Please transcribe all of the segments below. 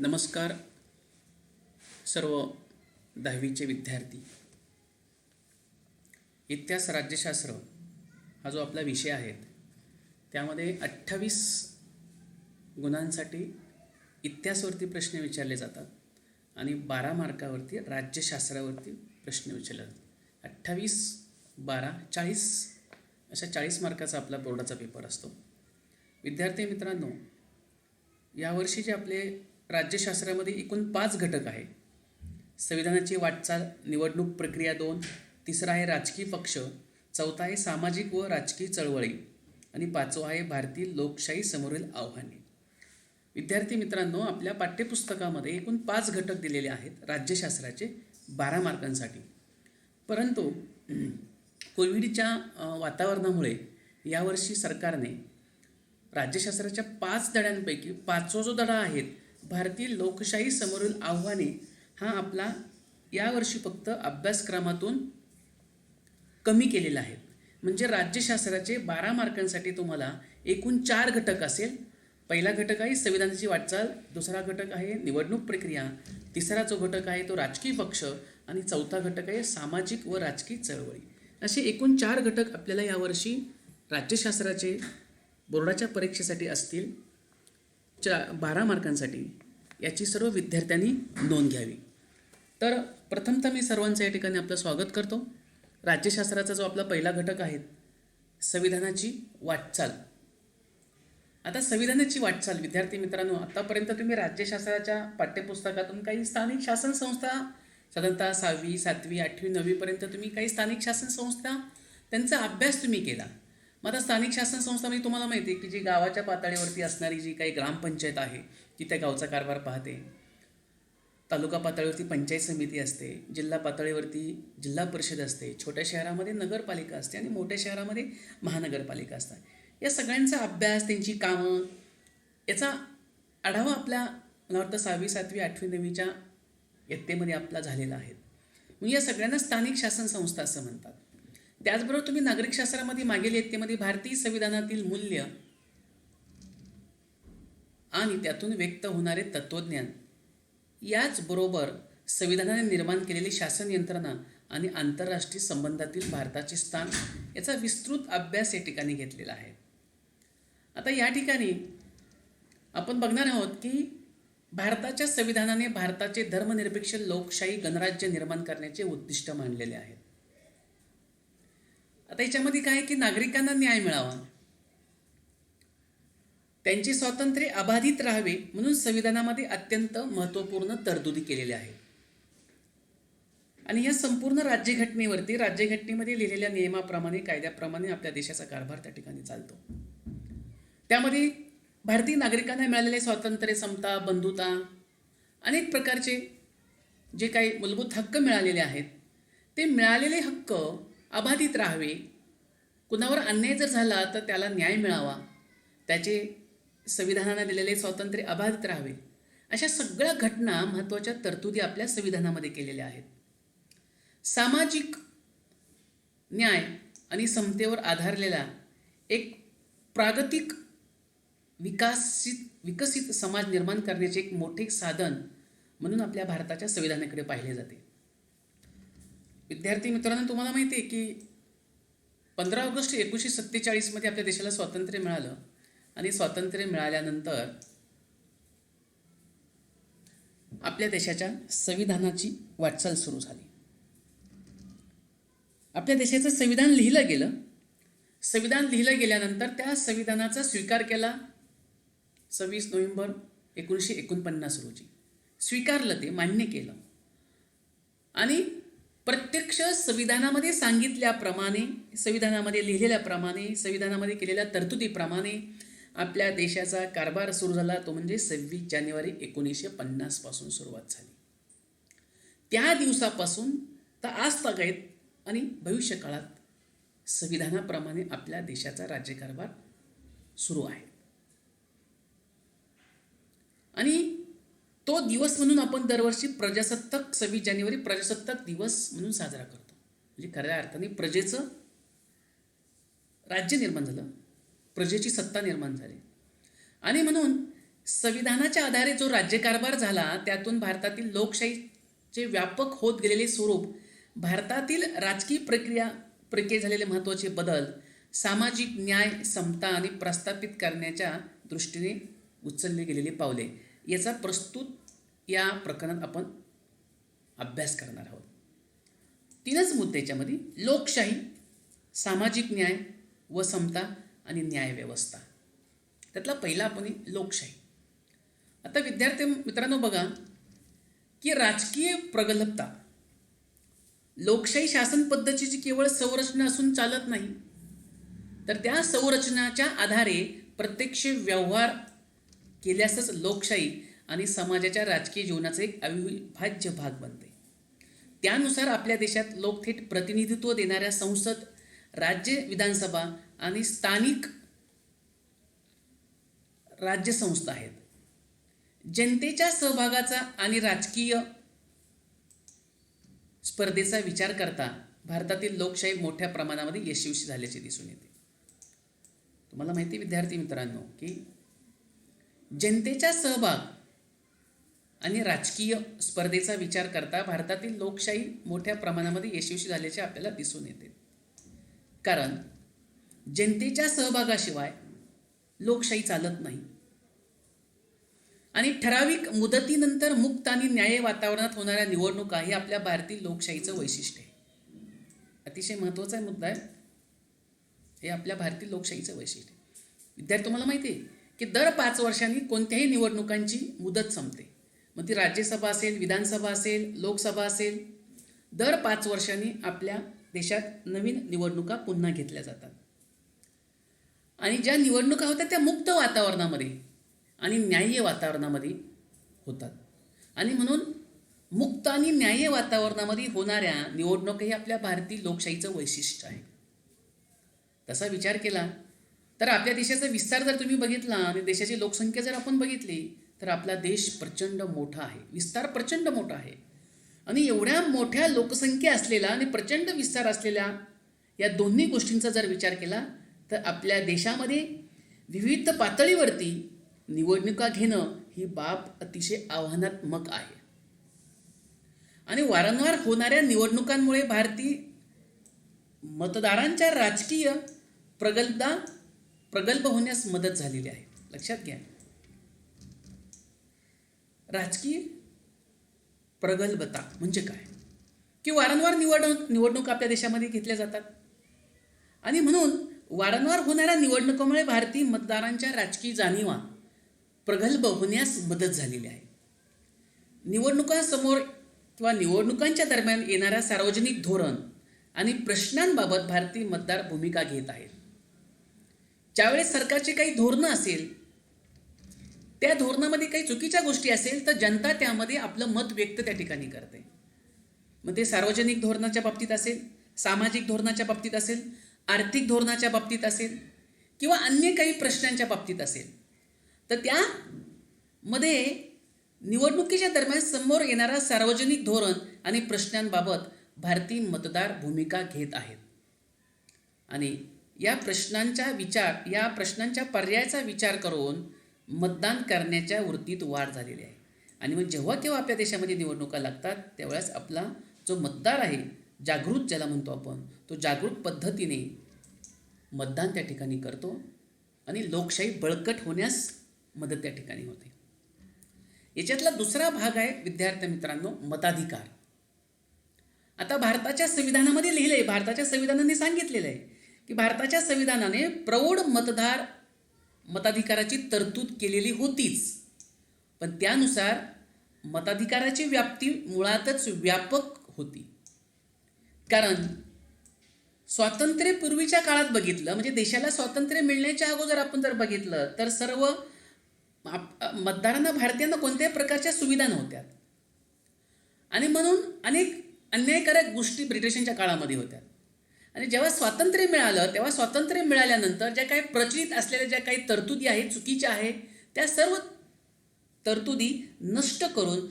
नमस्कार सर्व 10वीचे विद्यार्थी. इतिहास राज्यशास्त्र हा जो आपला विषय आहे त्यामध्ये 28 गुणांसाठी इतिहासावरती प्रश्न विचारले जातात आणि 12 मार्कावरती राज्यशास्त्रावरती प्रश्न विचारले जातात. 28, 12, 40 अशा 40 मार्काचा आपला बोर्डाचा पेपर असतो. विद्यार्थी मित्रांनो, यावर्षी जे आपले राज्यशास्त्रामध्ये एकूण 5 घटक आहे. संविधानाची वाटचाल, निवडणूक प्रक्रिया 2, तिसरा आहे राजकीय पक्ष, चौथा आहे सामाजिक व राजकीय चळवळी आणि 5वा आहे भारतीय लोकशाही समोरील आव्हाने. विद्यार्थी मित्रांनो, आपल्या पाठ्यपुस्तकामध्ये एकूण 5 घटक दिलेले आहेत राज्यशास्त्राचे 12 मार्कांसाठी. परंतु कोविडच्या वातावरणामुळे यावर्षी सरकारने राज्यशास्त्राच्या 5 धड्यांपैकी 5वा जो धडा आहे भारतीय लोकशाही समोरील आव्हाने हा आपला यावर्षी फक्त अभ्यासक्रमातून कमी केलेला आहे. म्हणजे राज्यशास्त्राचे 12 मार्कांसाठी तुम्हाला एकूण 4 घटक असेल. पहिला घटक आहे संविधानाची वाटचाल, दुसरा घटक आहे निवडणूक प्रक्रिया, तिसरा जो घटक आहे तो राजकीय पक्ष आणि चौथा घटक आहे सामाजिक व राजकीय चळवळी. असे एकूण 4 घटक आपल्याला यावर्षी राज्यशास्त्राचे बोर्डाच्या परीक्षेसाठी असतील 12 मार्कांसाठी. याची सर्व विद्यार्थ्यांनी नोंद घ्यावी. तर प्रथमतः मी सर्वांचं या ठिकाणी आपलं स्वागत करतो. राज्यशास्त्राचा जो आपला पहिला घटक आहे संविधानाची वाटचाल. आता संविधानाची वाटचाल विद्यार्थी मित्रांनो, आतापर्यंत तुम्ही राज्यशास्त्राच्या पाठ्यपुस्तकातून काही स्थानिक शासन संस्था साधारणतः 6वी, 7वी, 8वी, 9वी पर्यंत तुम्ही काही स्थानिक शासन संस्था त्यांचा अभ्यास तुम्ही केला. मग आता स्थानिक शासन संस्था म्हणजे तुम्हाला माहिती आहे की जी गावाच्या पातळीवरती असणारी जी काही ग्रामपंचायत आहे ती त्या गावचा कारभार पाहते. तालुका पातळीवरती पंचायत समिती असते, जिल्हा पातळीवरती जिल्हा परिषद असते, छोट्या शहरामध्ये नगरपालिका असते आणि मोठ्या शहरामध्ये महानगरपालिका असतात. या सगळ्यांचा अभ्यास, त्यांची कामं याचा आढावा आपल्या मला वाटतं 6वी, 7वी, 8वी, 9वीच्या इयत्तेमध्ये आपला झालेला आहे. मग या सगळ्यांना स्थानिक शासन संस्था असं म्हणतात. त्याचबरोबर तुम्ही नागरिकशास्त्रामध्ये मागील इयत्तेमध्ये भारतीय संविधानातील मूल्य आणि त्यातून व्यक्त होणारे तत्त्वज्ञान, याचबरोबर संविधानाने निर्माण केलेली शासन यंत्रणा आणि आंतरराष्ट्रीय संबंधातील भारताचे स्थान याचा विस्तृत अभ्यास या ठिकाणी घेतलेला आहे. आता या ठिकाणी आपण बघणार आहोत की भारताच्या संविधानाने भारताचे धर्मनिरपेक्ष लोकशाही गणराज्य निर्माण करण्याचे उद्दिष्ट मानलेले आहे. आता याच्यामध्ये काय की नागरिकांना न्याय मिळावा, त्यांचे स्वातंत्र्य अबाधित राहावे म्हणून संविधानामध्ये अत्यंत महत्त्वपूर्ण तरतुदी केलेल्या आहेत. आणि या संपूर्ण राज्यघटनेवरती राज्यघटनेमध्ये लिहिलेल्या नियमाप्रमाणे, कायद्याप्रमाणे आपल्या देशाचा कारभार त्या ठिकाणी चालतो. त्यामध्ये भारतीय नागरिकांना मिळालेले स्वातंत्र्य, समता, बंधुता, अनेक प्रकारचे जे काही मूलभूत हक्क मिळालेले आहेत ते मिळालेले हक्क अबाधित राहावे. कुणावर अन्याय जर झाला तर त्याला न्याय मिळावा, त्याचे संविधानाने दिलेले स्वातंत्र्य अबाधित राहावे, अशा सगळ्या घटना, महत्त्वाच्या तरतुदी आपल्या संविधानामध्ये केलेल्या आहेत. सामाजिक न्याय आणि समतेवर आधारलेला एक प्रागतिक विकसित समाज निर्माण करण्याचे एक मोठे साधन म्हणून आपल्या भारताच्या संविधानाकडे पाहिले जाते. विद्यार्थी मित्रांनो, तुम्हाला माहिती आहे की 15 ऑगस्ट 1947 मध्ये आपल्या देशाला स्वातंत्र्य मिळालं आणि स्वातंत्र्य मिळाल्यानंतर आपल्या देशाच्या संविधानाची वाटचाल सुरू झाली. आपल्या देशाचं संविधान लिहिलं गेलं. संविधान लिहिलं गेल्यानंतर त्या संविधानाचा स्वीकार केला 26 नोव्हेंबर 1949 रोजी. स्वीकारलं, ते मान्य केलं आणि प्रत्यक्ष संविधानामध्ये सांगितल्याप्रमाणे, संविधानामध्ये लिहिलेल्याप्रमाणे, संविधानामध्ये केलेल्या तरतुदीप्रमाणे आपल्या देशाचा कारभार सुरू झाला. तो म्हणजे 26 जानेवारी 1950 पासून सुरुवात झाली. त्या दिवसापासून तर आज तागायत आणि भविष्य काळात संविधानाप्रमाणे आपल्या देशाचा राज्यकारभार सुरू आहे. आणि तो दिवस म्हणून आपण दरवर्षी प्रजासत्ताक 26 जानेवारी प्रजासत्ताक दिवस म्हणून साजरा करतो. म्हणजे खऱ्या अर्थाने प्रजेचं राज्य निर्माण झालं, प्रजेची सत्ता निर्माण झाली आणि म्हणून संविधानाच्या आधारे जो राज्यकारभार झाला त्यातून भारतातील लोकशाहीचे व्यापक होत गेलेले स्वरूप, भारतातील राजकीय प्रक्रियेत झालेले महत्त्वाचे बदल, सामाजिक न्याय, समता आणि प्रस्थापित करण्याच्या दृष्टीने उचलली गेलेली पावले याचा प्रस्तुत या प्रकरणात आपण अभ्यास करणार आहोत. 3च मुद्दे याच्यामध्ये: लोकशाही, सामाजिक न्याय व समता आणि न्यायव्यवस्था. त्यातला पहिला आपण लोकशाही. आता विद्यार्थी मित्रांनो बघा की राजकीय प्रगल्भता लोकशाही शासन पद्धतीची केवळ संरचना असून चालत नाही, तर त्या संरचनाच्या आधारे प्रत्यक्ष व्यवहार केल्यासच लोकशाही आणि समाजाच्या राजकीय जीवनाचा एक अविभाज्य भाग बनते. त्यानुसार आपल्या देशात लोक थेट प्रतिनिधित्व देणाऱ्या संसद, राज्य विधानसभा आणि स्थानिक राज्यसंस्था आहेत. जनतेच्या सहभागाचा आणि राजकीय स्पर्धेचा विचार करता भारतातील लोकशाही मोठ्या प्रमाणामध्ये यशस्वी झाल्याचे दिसून येते. तुम्हाला माहिती आहे विद्यार्थी मित्रांनो की जनतेचा सहभाग आणि राजकीय स्पर्धेचा विचार करता भारतातील लोकशाही मोठ्या प्रमाणामध्ये यशस्वी झाल्याचे आपल्याला दिसून येते. कारण जनतेच्या सहभागाशिवाय लोकशाही चालत नाही आणि ठराविक मुदतीनंतर मुक्त आणि न्याय्य वातावरणात होणाऱ्या निवडणुका हे आपल्या भारतीय लोकशाहीचं वैशिष्ट्य आहे. अतिशय महत्त्वाचा मुद्दा आहे, हे आपल्या भारतीय लोकशाहीचं वैशिष्ट्य आहे. विद्यार्थी तुम्हाला माहिती आहे की दर 5 वर्षांनी कोणत्याही निवडणुकांची मुदत संपते. मग ती राज्यसभा असेल, विधानसभा असेल, लोकसभा असेल, दर 5 वर्षांनी आपल्या देशात नवीन निवडणुका पुन्हा घेतल्या जातात. आणि ज्या निवडणुका होत्या त्या मुक्त वातावरणामध्ये आणि न्याय्य वातावरणामध्ये होतात. आणि म्हणून मुक्त आणि न्याय्य वातावरणामध्ये होणाऱ्या निवडणुका हे आपल्या भारतीय लोकशाहीचं वैशिष्ट्य आहे. तसा विचार केला तर आपल्या देशाचा विस्तार जर तुम्ही बघितला आणि देशाची लोकसंख्या जर आपण बघितली तर आपला देश प्रचंड मोठा आहे, विस्तार प्रचंड मोठा आहे. आणि एवढ्या मोठ्या लोकसंख्या असलेला आणि प्रचंड विस्तार असलेल्या या दोन्ही गोष्टींचा जर विचार केला तर आपल्या देशामध्ये विविध पातळीवरती निवडणुका घेणं ही बाब अतिशय आव्हानात्मक आहे. आणि वारंवार होणाऱ्या निवडणुकांमुळे भारतीय मतदारांच्या राजकीय प्रगल्भ होण्यास मदत झालेली आहे. लक्षात घ्या, राजकीय प्रगल्भता म्हणजे काय की वारंवार निवडणूक आपल्या देशामध्ये घेतल्या जातात आणि म्हणून वारंवार होणाऱ्या निवडणुकांमुळे भारतीय मतदारांच्या राजकीय जाणीवा प्रगल्भ होण्यास मदत झालेली आहे. निवडणुकांसमोर किंवा निवडणुकांच्या दरम्यान येणाऱ्या सार्वजनिक धोरण आणि प्रश्नांबाबत भारतीय मतदार भूमिका घेत आहेत. ज्यावेळेस सरकारची काही धोरणं असेल, त्या धोरणामध्ये काही चुकीच्या गोष्टी असेल तर जनता त्यामध्ये आपलं मत व्यक्त त्या ठिकाणी करते. मग ते सार्वजनिक धोरणाच्या बाबतीत असेल, सामाजिक धोरणाच्या बाबतीत असेल, आर्थिक धोरणाच्या बाबतीत असेल किंवा अन्य काही प्रश्नांच्या बाबतीत असेल, तर त्यामध्ये निवडणुकीच्या दरम्यान समोर येणारा सार्वजनिक धोरण आणि प्रश्नांबाबत भारतीय मतदार भूमिका घेत आहेत. आणि या प्रश्नांच्या पर्यायाचा विचार करून मतदान करण्याच्या वृत्तीत वाढ झालेली आहे. आणि मग जेव्हा केव्हा आपल्या देशामध्ये निवडणुका लागतात त्यावेळेस आपला जो मतदार आहे, जागृत ज्याला म्हणतो आपण, तो जागृत पद्धतीने मतदान त्या ठिकाणी करतो आणि लोकशाही बळकट होण्यास मदत त्या ठिकाणी होते. याच्यातला दुसरा भाग आहे विद्यार्थी मित्रांनो, मताधिकार. आता भारताच्या संविधानामध्ये लिहिलं आहे, भारताच्या संविधानाने सांगितलेलं आहे की भारताच्या संविधानाने प्रौढ मताधिकाराची तरतूद केलेली होतीच, पण त्यानुसार मताधिकाराची व्याप्ती मुळातच व्यापक होती. कारण स्वातंत्र्यपूर्वीच्या काळात बघितलं, म्हणजे देशाला स्वातंत्र्य मिळण्याच्या अगोदर आपण जर बघितलं तर सर्व मतदारांना, भारतीयांना कोणत्याही प्रकारच्या सुविधा नव्हत्या आणि म्हणून अनेक अन्यायकारक गोष्टी ब्रिटिशांच्या काळामध्ये होत्या. आणि जेव्हा स्वातंत्र्य मिळालं तेव्हा स्वातंत्र्य मिळाल्यानंतर ज्या काही प्रचलित असलेल्या ज्या काही तरतुदी आहेत, चुकीच्या आहेत, त्या सर्व तरतुदी नष्ट करून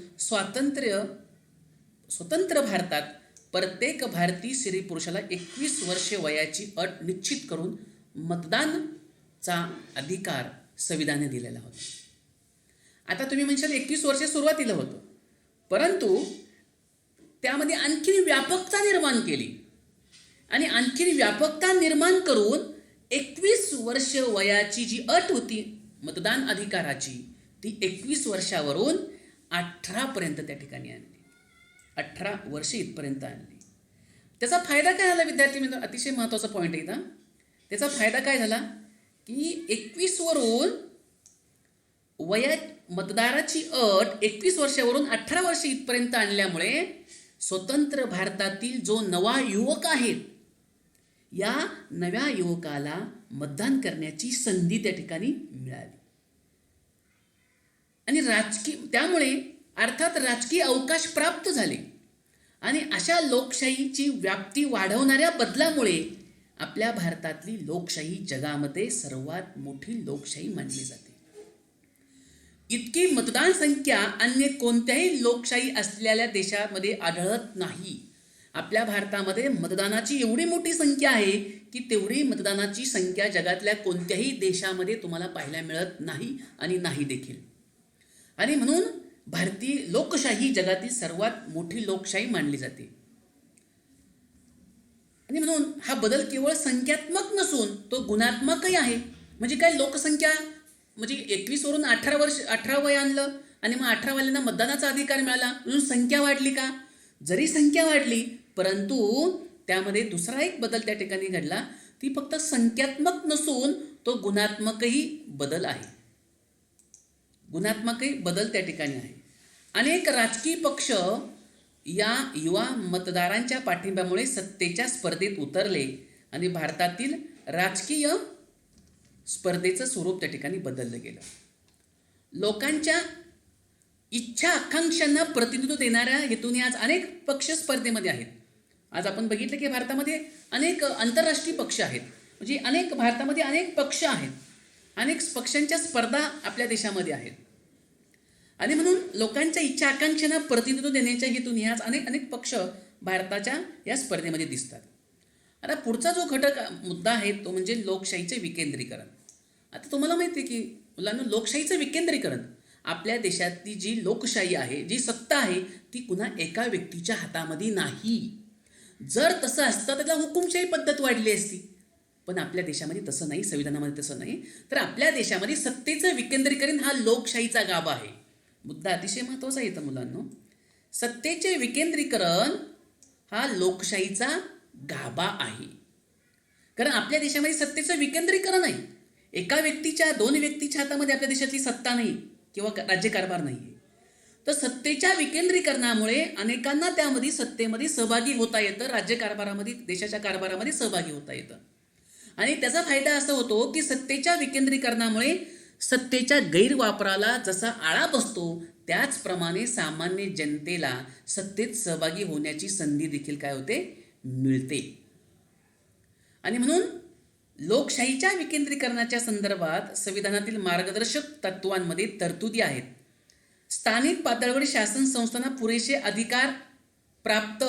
स्वतंत्र भारतात प्रत्येक भारतीय स्त्री पुरुषाला 21 वर्षे वयाची अट निश्चित करून मतदानाचा अधिकार संविधानाने दिलेला होता. आता तुम्ही म्हणशाल 21 वर्ष सुरुवातीला होतं, परंतु त्यामध्ये आणखी व्यापकता निर्माण केली आणि आणखी व्यापकता निर्माण करून 21 वर्ष वयाची जी अट होती मतदान अधिकाराची ती 21 वर्षावरून 18पर्यंत त्या ठिकाणी आणली. 18 वर्ष इथपर्यंत आणली. त्याचा फायदा काय झाला विद्यार्थी मित्र? अतिशय महत्त्वाचा पॉईंट आहे इथं. त्याचा फायदा काय झाला की 21 वरून मतदाराची अट 21 वर्षावरून 18 वर्ष इथपर्यंत आणल्यामुळे स्वतंत्र भारतातील जो नवा युवक आहे या नव्या युवकाला मतदान करण्याची संधी त्या ठिकाणी मिळाली आणि त्यामुळे अर्थात राजकीय अवकाश प्राप्त झाले आणि अशा लोकशाहीची व्याप्ती वाढवणाऱ्या बदलामुळे आपल्या भारतातली लोकशाही जगामध्ये सर्वात मोठी लोकशाही मानली जाते. इतकी मतदान संख्या अन्य कोणत्याही लोकशाही असलेल्या देशामध्ये आढळत नाही. आपल्या भारतामध्ये मतदानाची एवढी मोठी संख्या आहे की तेवढी मतदानाची संख्या जगातल्या कोणत्याही देशामध्ये तुम्हाला पाहायला मिळत नाही आणि नाही देखील. आणि म्हणून भारतीय लोकशाही जगातील सर्वात मोठी लोकशाही मानली जाते. आणि म्हणून हा बदल केवळ संख्यात्मक नसून तो गुणात्मकही आहे. म्हणजे काय, लोकसंख्या म्हणजे 21 वरून 18 वय आणलं आणि मग 18 वाल्यांना मतदानाचा अधिकार मिळाला म्हणून संख्या वाढली का? जरी संख्या वाढली परंतु त्यामध्ये दुसरा एक बदल त्या ठिकाणी घडला. ती फक्त संख्यात्मक नसून तो गुणात्मकही बदल आहे. गुणात्मकही बदल त्या ठिकाणी आहे. अनेक राजकीय पक्ष या युवा मतदारांच्या पाठिंब्यामुळे सत्तेच्या स्पर्धेत उतरले आणि भारतातील राजकीय स्पर्धेचं स्वरूप त्या ठिकाणी बदललं गेलं. लोकांच्या इच्छा आकांक्षांना प्रतिनिधित्व देणाऱ्या हेतूने आज अनेक पक्ष स्पर्धेमध्ये आहेत. आज आपण बघितलं की भारतामध्ये अनेक आंतरराष्ट्रीय पक्ष आहेत. म्हणजे भारतामध्ये अनेक पक्ष आहेत. अनेक पक्षांच्या स्पर्धा आपल्या देशामध्ये आहेत. आणि म्हणून लोकांच्या इच्छा आकांक्षांना प्रतिनिधित्व देण्याच्या हेतूने आज अनेक पक्ष भारताच्या या स्पर्धेमध्ये दिसतात. आता पुढचा जो मुद्दा आहे तो म्हणजे लोकशाहीचे विकेंद्रीकरण. आता तुम्हाला माहिती आहे की मुलांना लोकशाहीचं विकेंद्रीकरण, आपल्या देशातली जी लोकशाही आहे, जी सत्ता आहे ती कुणा एका व्यक्तीच्या हातामध्ये नाही. जर तसं असतं तर त्याला हुकुमशाही पद्धत वाढली असती, पण आपल्या देशामध्ये तसं नाही, संविधानामध्ये तसं नाही. तर आपल्या देशामध्ये सत्तेचं विकेंद्रीकरण हा लोकशाहीचा गाभा आहे. मुद्दा अतिशय महत्त्वाचा येतं मुलांनो. सत्तेचे विकेंद्रीकरण हा लोकशाहीचा गाभा आहे. कारण आपल्या देशामध्ये सत्तेचं विकेंद्रीकरण आहे. एका व्यक्तीच्या, 2 व्यक्तीच्या हातामध्ये आपल्या देशातली सत्ता नाही किंवा राज्यकारभार नाही आहे. तर सत्तेच्या विकेंद्रीकरणामुळे अनेकांना त्यामध्ये सत्तेमध्ये सहभागी होता येतं, राज्यकारभारामध्ये, देशाच्या कारभारामध्ये सहभागी होता येतं. आणि त्याचा फायदा असा होतो की सत्तेच्या विकेंद्रीकरणामुळे सत्तेच्या गैरवापराला जसा आळा बसतो त्याचप्रमाणे सामान्य जनतेला सत्तेत सहभागी होण्याची संधी देखील काय होते, मिळते. आणि म्हणून लोकशाहीच्या विकेंद्रीकरणाच्या संदर्भात संविधानातील मार्गदर्शक तत्वांमध्ये तरतुदी आहेत. स्थानिक पातळीवर शासन संस्थांना पुरेसे अधिकार प्राप्त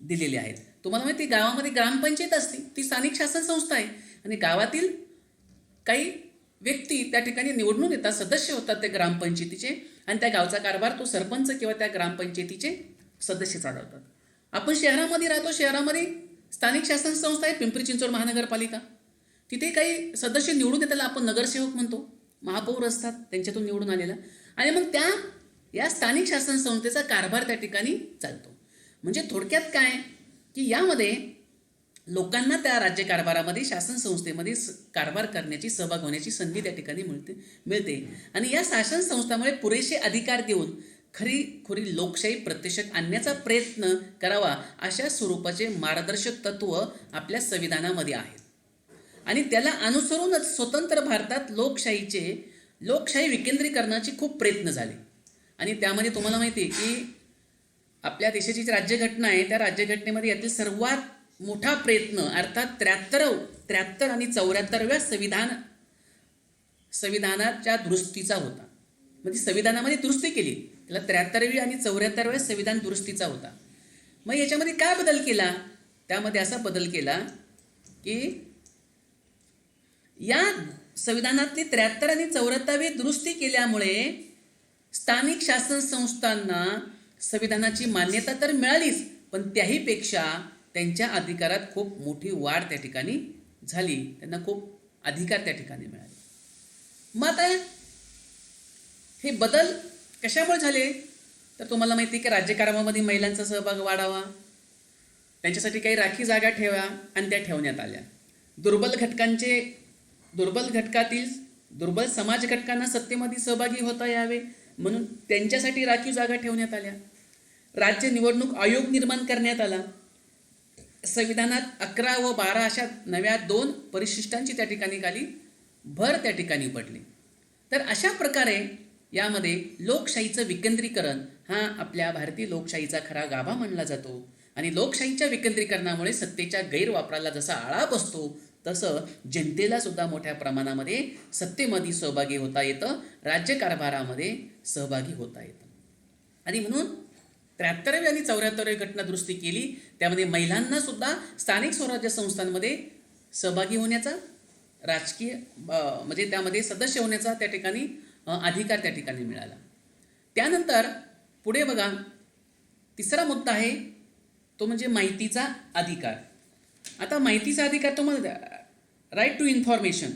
दिलेले आहेत. तुम्हाला माहिती, गावामध्ये ग्रामपंचायत असते, ती स्थानिक शासन संस्था आहे आणि गावातील काही व्यक्ती त्या ठिकाणी निवडून येतात, सदस्य होतात ते ग्रामपंचायतीचे आणि त्या गावचा कारभार तो सरपंच किंवा त्या ग्रामपंचायतीचे सदस्य चालवतात. आपण शहरामध्ये राहतो, शहरामध्ये स्थानिक शासन संस्था आहे, पिंपरी चिंचवड महानगरपालिका. तिथे काही सदस्य निवडून येतात, आपण नगरसेवक म्हणतो, महापौर असतात त्यांच्यातून निवडून आलेला. आणि मग या स्थानिक शासन संस्थेचा कारभार त्या ठिकाणी चालतो. म्हणजे थोडक्यात काय की यामध्ये लोकांना त्या राज्यकारभारामध्ये, शासन संस्थेमध्ये कारभार करण्याची, सहभाग होण्याची संधी त्या ठिकाणी मिळते. आणि या शासन संस्थांमुळे पुरेसे अधिकार देऊन खरी लोकशाही प्रत्यक्षात आणण्याचा प्रयत्न करावा अशा स्वरूपाचे मार्गदर्शक तत्व आपल्या संविधानामध्ये आहेत. आणि त्याला अनुसरूनच स्वतंत्र भारतात लोकशाही विकेंद्रीकरणाचे खूप प्रयत्न झाले. आणि त्यामध्ये तुम्हाला माहिती आहे की आपल्या देशाची जी राज्यघटना आहे त्या राज्यघटनेमध्ये यातील सर्वात मोठा प्रयत्न अर्थात 73 आणि 74व्या संविधानाच्या दुरुस्तीचा होता. म्हणजे संविधानामध्ये दुरुस्ती केली, त्याला 73वी आणि 74व्या संविधान दुरुस्तीचा होता. मग याच्यामध्ये काय बदल केला? त्यामध्ये असा बदल केला की या संविधानातली 73 आणि 74वी दुरुस्ती केल्यामुळे स्थानिक शासन संस्थांना संविधानाची मान्यता तर मिळालीच, पण त्याहीपेक्षा त्यांच्या अधिकारात खूप मोठी वाढ त्या ठिकाणी झाली. त्यांना खूप अधिकार त्या ठिकाणी मिळाले. मग आता हे बदल कशामुळे झाले? तर तुम्हाला माहिती आहे की राज्यकारभारामध्ये महिलांचा सहभाग वाढावा, त्यांच्यासाठी काही राखीव जागा ठेवा आणि त्या ठेवण्यात आल्या. दुर्बल समाज घटकांना सत्तेमध्ये सहभागी होता यावे म्हणून त्यांच्यासाठी राखीव जागा ठेवण्यात आल्या. राज्य निवडणूक आयोग निर्माण करण्यात आला. संविधानात 11 व 12 अशा नव्या 2 परिशिष्टांची त्या ठिकाणी खाली भर त्या ठिकाणी पडली. तर अशा प्रकारे यामध्ये लोकशाहीचं विकेंद्रीकरण हा आपल्या भारतीय लोकशाहीचा खरा गाभा मानला जातो. आणि लोकशाहीच्या विकेंद्रीकरणामुळे सत्तेच्या गैरवापराला जसा आळा बसतो, तसं जनतेला सुद्धा मोठ्या प्रमाणामध्ये सत्तेमध्ये सहभागी होता येतं, राज्यकारभारामध्ये सहभागी होता येतं. आणि म्हणून 73वी आणि 74वी घटनादुरुस्ती केली. त्यामध्ये महिलांना सुद्धा स्थानिक स्वराज्य संस्थांमध्ये सहभागी होण्याचा, राजकीय म्हणजे त्यामध्ये सदस्य होण्याचा त्या ठिकाणी अधिकार त्या ठिकाणी मिळाला. त्यानंतर पुढे बघा, तिसरा मुद्दा आहे तो म्हणजे माहितीचा अधिकार. आता माहितीचा अधिकार तुम्हाला राईट टू इन्फॉर्मेशन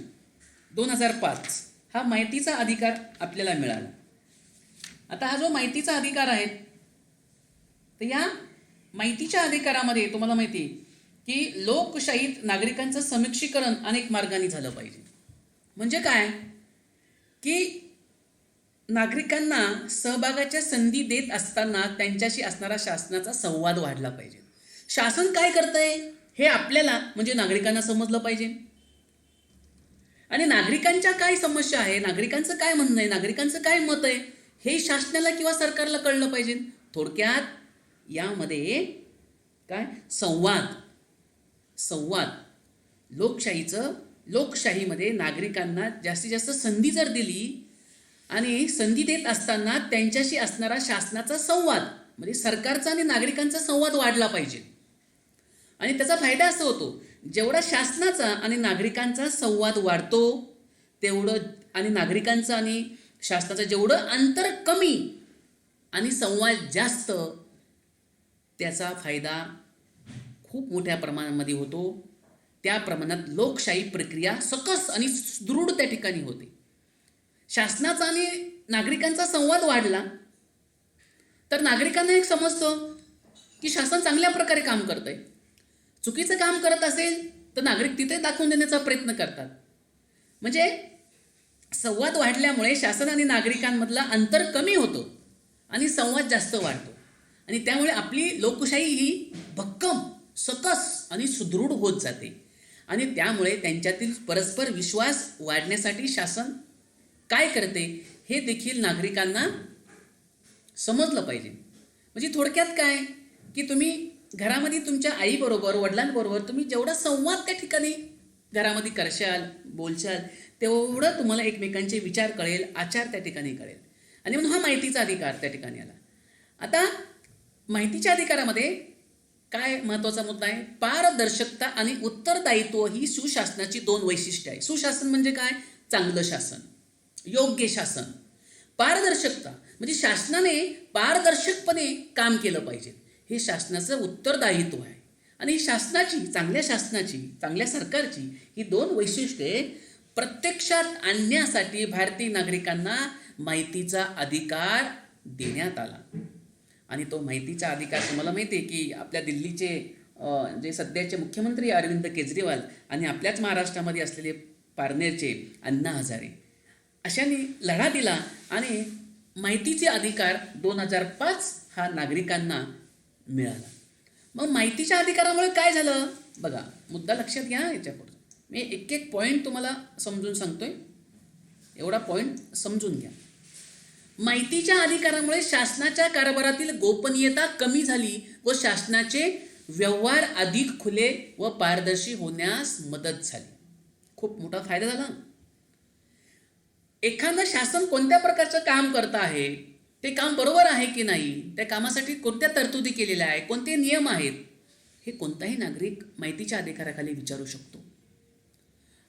2005 हा माहितीचा अधिकार आपल्याला मिळाला. आता हा जो माहितीचा अधिकार आहे, तर या माहितीच्या अधिकारामध्ये तुम्हाला माहिती आहे की लोकशाहीत नागरिकांचं समीक्षीकरण अनेक मार्गाने झालं पाहिजे. म्हणजे काय की नागरिकांना सहभागाच्या संधी देत असताना त्यांच्याशी असणारा शासनाचा संवाद वाढला पाहिजे. शासन काय करतंय हे आपल्याला म्हणजे नागरिकांना समजलं पाहिजे. आणि नागरिकांच्या काय समस्या आहे, नागरिकांचं काय म्हणणं आहे, नागरिकांचं काय मत आहे, हे शासनाला किंवा सरकारला कळलं पाहिजे. थोडक्यात यामध्ये काय संवाद लोकशाहीमध्ये नागरिकांना जास्तीत जास्त संधी जर दिली आणि संधी देत असताना त्यांच्याशी असणारा शासनाचा संवाद म्हणजे सरकारचा आणि नागरिकांचा संवाद वाढला पाहिजे. आणि त्याचा फायदा असा होतो, जेवढा शासनाचा आणि नागरिकांचा संवाद वाढतो तेवढं, आणि नागरिकांचं आणि शासनाचं जेवढं अंतर कमी आणि संवाद जास्त, त्याचा फायदा खूप मोठ्या प्रमाणामध्ये होतो. त्या प्रमाणात लोकशाही प्रक्रिया सकस आणि सुदृढ त्या ठिकाणी होते. शासनाचा आणि नागरिकांचा संवाद वाढला तर नागरिकांना एक समजतं की शासन चांगल्या प्रकारे काम करतंय. चुकीचं काम करत असेल तर नागरिक तिथे दाखवून देण्याचा प्रयत्न करतात. म्हणजे संवाद वाढल्यामुळे शासन आणि नागरिकांमधला अंतर कमी होतो आणि संवाद जास्त वाढतो. आणि त्यामुळे आपली लोकशाही ही भक्कम, सकस आणि सुदृढ होत जाते. आणि त्यामुळे त्यांच्यातील परस्पर विश्वास वाढण्यासाठी शासन काय करते हे देखील नागरिकांना समजलं पाहिजे. म्हणजे थोडक्यात काय की तुम्ही घरामध्ये तुमच्या आईबरोबर, वडिलांबरोबर तुम्ही जेवढा संवाद त्या ठिकाणी घरामध्ये करशाल, बोलशाल, तेवढं तुम्हाला एकमेकांचे विचार कळेल, आचार त्या ठिकाणी कळेल. आणि म्हणून हा माहितीचा अधिकार त्या ठिकाणी आला. आता माहितीच्या अधिकारामध्ये काय महत्त्वाचा मुद्दा आहे? पारदर्शकता आणि उत्तरदायित्व ही सुशासनाची 2 वैशिष्ट्ये आहे. सुशासन म्हणजे काय? चांगलं शासन, योग्य शासन. पारदर्शकता म्हणजे शासनाने पारदर्शकपणे काम केलं पाहिजे, हे शासनाचं उत्तरदायित्व आहे. आणि शासनाची, चांगल्या सरकारची ही 2 वैशिष्ट्ये प्रत्यक्षात आणण्यासाठी भारतीय नागरिकांना माहितीचा अधिकार देण्यात आला. आणि तो माहितीचा अधिकार तुम्हाला माहिती आहे की आपल्या दिल्लीचे जे सध्याचे मुख्यमंत्री अरविंद केजरीवाल आणि आपल्याच महाराष्ट्रामध्ये असलेले पारनेरचे अण्णा हजारे अशांनी लढा दिला आणि माहितीचे अधिकार 2005 हा नागरिकांना मिळाला. मग माहितीच्या अधिकारामुळे काय झालं बघा, मुद्दा लक्षात घ्या. याच्यापुढे मी एक पॉईंट तुम्हाला समजून सांगतोय, एवढा पॉईंट समजून घ्या. माहितीच्या अधिकारामुळे शासनाच्या कारभारातील गोपनीयता कमी झाली व शासनाचे व्यवहार अधिक खुले व पारदर्शी होण्यास मदत झाली. खूप मोठा फायदा झाला. एखादं शासन कोणत्या प्रकारचं काम करत आहे, ते काम बरोबर आहे की नाही, त्या कामासाठी कोणत्या तरतुदी केलेल्या आहे, कोणते नियम आहेत, हे कोणताही नागरिक माहितीच्या अधिकाराखाली विचारू शकतो.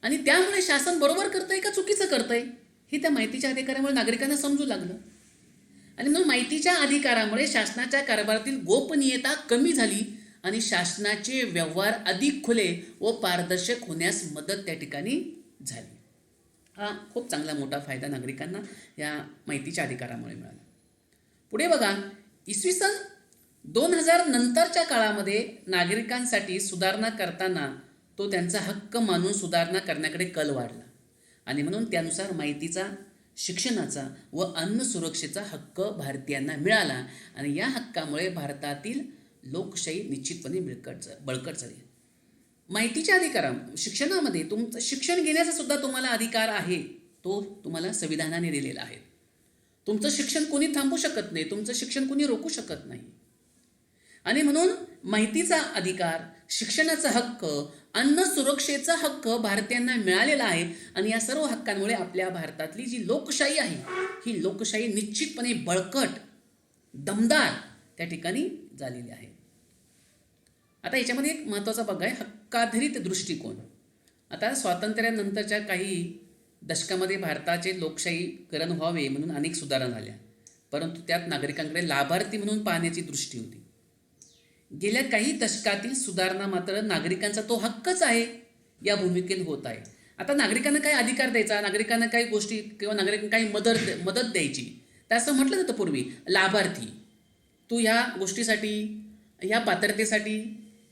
आणि त्यामुळे शासन बरोबर करतंय का चुकीचं करतंय हे त्या माहितीच्या अधिकारामुळे नागरिकांना समजू लागलं. आणि म्हणून माहितीच्या अधिकारामुळे शासनाच्या कारभारातील गोपनीयता कमी झाली आणि शासनाचे व्यवहार अधिक खुले व पारदर्शक होण्यास मदत त्या ठिकाणी झाली. हा खूप चांगला मोठा फायदा नागरिकांना या माहितीच्या अधिकारामुळे मिळाला. पुढे बघा, इसवी सन 2000 नंतरच्या काळामध्ये नागरिकांसाठी सुधारणा करताना तो त्यांचा हक्क मानून सुधारणा करण्याकडे कल वाढला आणि म्हणून त्यानुसार माहितीचा, शिक्षणाचा व अन्न सुरक्षेचा हक्क भारतीयांना मिळाला आणि या हक्कामुळे भारतातील लोकशाही निश्चितपणे बळकट झाली. माहितीच्या अधिकारा शिक्षणामध्ये तुमचं शिक्षण घेण्याचा सुद्धा तुम्हाला अधिकार आहे, तो तुम्हाला संविधानाने दिलेला आहे. तुमचं शिक्षण कोणी थांबवू शकत नाही, तुमचं शिक्षण कोणी रोखू शकत नाही. आणि म्हणून माहितीचा अधिकार, शिक्षणाचा हक्क, अन्न सुरक्षेचा हक्क भारतीयांना मिळालेला आहे आणि या सर्व हक्कांमुळे आपल्या भारतातली जी लोकशाही आहे ही लोकशाही निश्चितपणे बळकट, दमदार त्या ठिकाणी झालेली आहे. आता याच्यामध्ये एक महत्त्वाचा भाग आहे हक्काधारित दृष्टिकोन. आता स्वातंत्र्यानंतरच्या काही दशकामध्ये भारताचे लोकशाहीकरण व्हावे म्हणून अनेक सुधारणा झाल्या, परंतु त्यात नागरिकांकडे लाभार्थी म्हणून पाहण्याची दृष्टी होती. गेल्या काही दशकातील सुधारणा मात्र नागरिकांचा तो हक्कच आहे या भूमिकेने होत आहे. आता नागरिकांना काही अधिकार द्यायचा, नागरिकांना काही गोष्टी किंवा नागरिकांना काही मदत द्यायची, तर असं म्हटलं जातं पूर्वी, लाभार्थी, तू ह्या गोष्टीसाठी, ह्या पात्रतेसाठी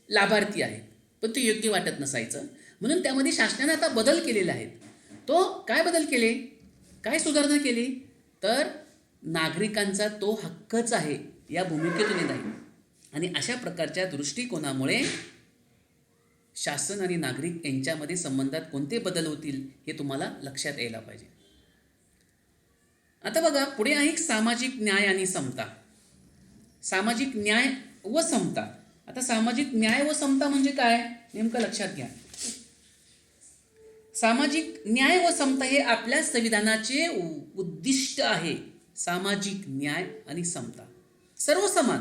लाभार्थी आहेत, पण ते योग्य वाटत नसायचं. म्हणून त्यामध्ये शासनाने आता बदल केलेले आहेत. तो काय बदल केले, काय सुधारणा केली, तर नागरिकांचा तो हक्कच आहे या भूमिकेतून नाही. आणि अशा प्रकारच्या दृष्टिकोनामुळे शासन आणि नागरिक यांच्यामध्ये संबंधात कोणते बदल होतील हे तुम्हाला लक्षात यायला पाहिजे. आता बघा, पुढे आहे सामाजिक न्याय आणि समता. सामाजिक न्याय व समता. आता सामाजिक न्याय व समता म्हणजे काय नेमकं लक्षात घ्या. सामाजिक न्याय व समता हे आपल्या संविधानाचे उद्दिष्ट आहे. सामाजिक न्याय आणि समता, सर्व समान,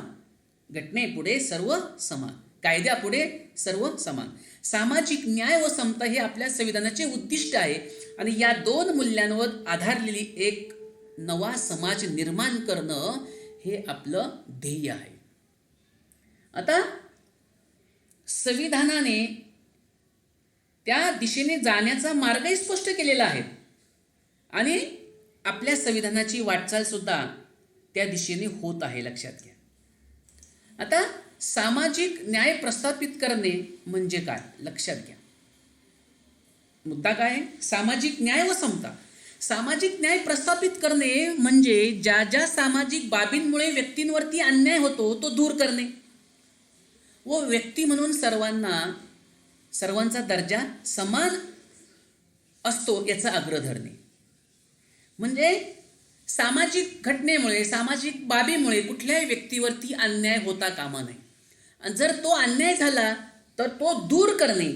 घटनेपुढे सर्व समान, कायद्यापुढे सर्व समान. सामाजिक न्याय व समता हे आपल्या संविधानाचे उद्दिष्ट आहे आणि या दोन मूल्यांवर आधारलेली एक नवा समाज निर्माण करणं हे आपलं ध्येय आहे. आता संविधानाने त्या दिशेने जाण्याचा मार्गही स्पष्ट केलेला आहे आणि आपल्या संविधानाची वाटचाल सुद्धा त्या दिशेने होत आहे, लक्षात घ्या. आता सामाजिक न्याय प्रस्थापित करणे म्हणजे काय, लक्षात घ्या. मुद्दा काय, सामाजिक न्याय व समता. सामाजिक न्याय प्रस्थापित करणे म्हणजे ज्या ज्या सामाजिक बाबींमुळे व्यक्तींवरती अन्याय होतो तो दूर करणे व व्यक्ती म्हणून सर्वांचा दर्जा समान असतो याचा आग्रह धरणे. म्हणजे सामाजिक घटनेमुळे, सामाजिक बाबीमुळे कुठल्याही व्यक्तीवरती अन्याय होता कामा नये आणि जर तो अन्याय झाला तर तो दूर करणे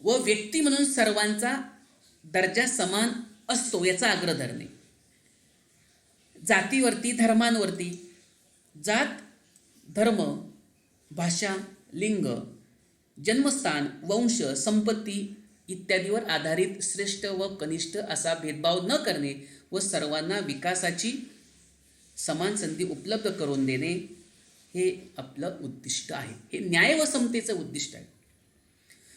व व्यक्ती म्हणून सर्वांचा दर्जा समान असतो याचा आग्रह धरणे. जातीवरती, धर्मांवरती, जात, धर्म, भाषा, लिंग, जन्मस्थान, वंश, संपत्ती इत्यादीवर आधारित श्रेष्ठ व कनिष्ठ असा भेदभाव न करणे व सर्वांना विकासाची समान संधी उपलब्ध करून देणे हे आपलं उद्दिष्ट आहे. हे न्याय व समतेचं उद्दिष्ट आहे.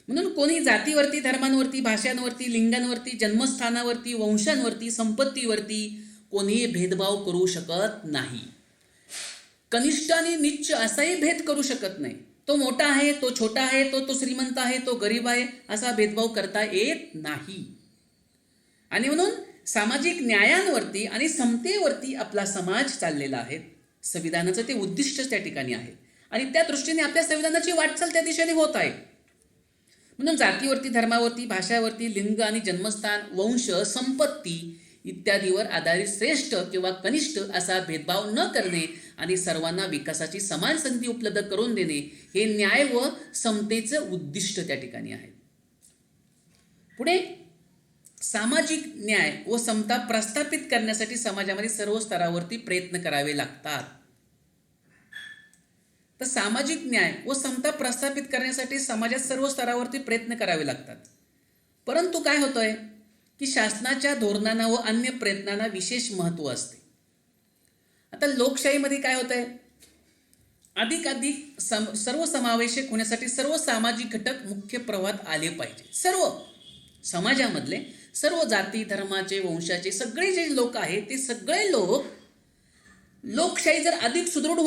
म्हणून कोणी जातीवरती, धर्मांवरती, भाषांवरती, लिंगांवरती, जन्मस्थानावरती, वंशांवरती, संपत्तीवरती कोणीही भेदभाव करू शकत नाही. कनिष्ठ आणि नीच असाही भेद करू शकत नाही. तो मोठा आहे, तो छोटा आहे, तो श्रीमंत आहे, तो गरीब आहे, असा भेदभाव करता येत नाही. आणि म्हणून सामाजिक न्यायांवरती आणि समतेवरती आपला समाज चाललेला आहे. संविधानाचं ते उद्दिष्टच त्या ठिकाणी आहे आणि त्या दृष्टीने आपल्या संविधानाची वाटचाल त्या दिशेने होत आहे. म्हणून जातीवरती, धर्मावरती, भाषावरती, लिंग आणि जन्मस्थान, वंश, संपत्ती इत्यादीवर आधारित श्रेष्ठ किंवा कनिष्ठ असा भेदभाव न करणे आणि सर्वांना विकासाची समान संधी उपलब्ध करून देणे हे न्याय व समतेचं उद्दिष्ट त्या ठिकाणी आहे. पुढे सामाजिक न्याय व समता प्रस्थापित करण्यासाठी समाजामध्ये सर्व स्तरावरती प्रयत्न करावे लागतात. तर सामाजिक न्याय व समता प्रस्थापित करण्यासाठी समाजात सर्व स्तरावरती प्रयत्न करावे लागतात. परंतु काय होतंय की शासनाच्या धोरणांना व अन्य प्रयत्नांना विशेष महत्त्व असते आता लोकशाहीमध्ये काय होत आहे, अधिक सर्वसमावेशक होण्यासाठी सर्व सामाजिक घटक मुख्य प्रवाहात आले पाहिजे. सर्व समाजामधले सर्व जाती धर्माचे वंशाचे सगळे जे लोक आहेत ते सगळे लोक, लोकशाही जर अधिक सुदृढ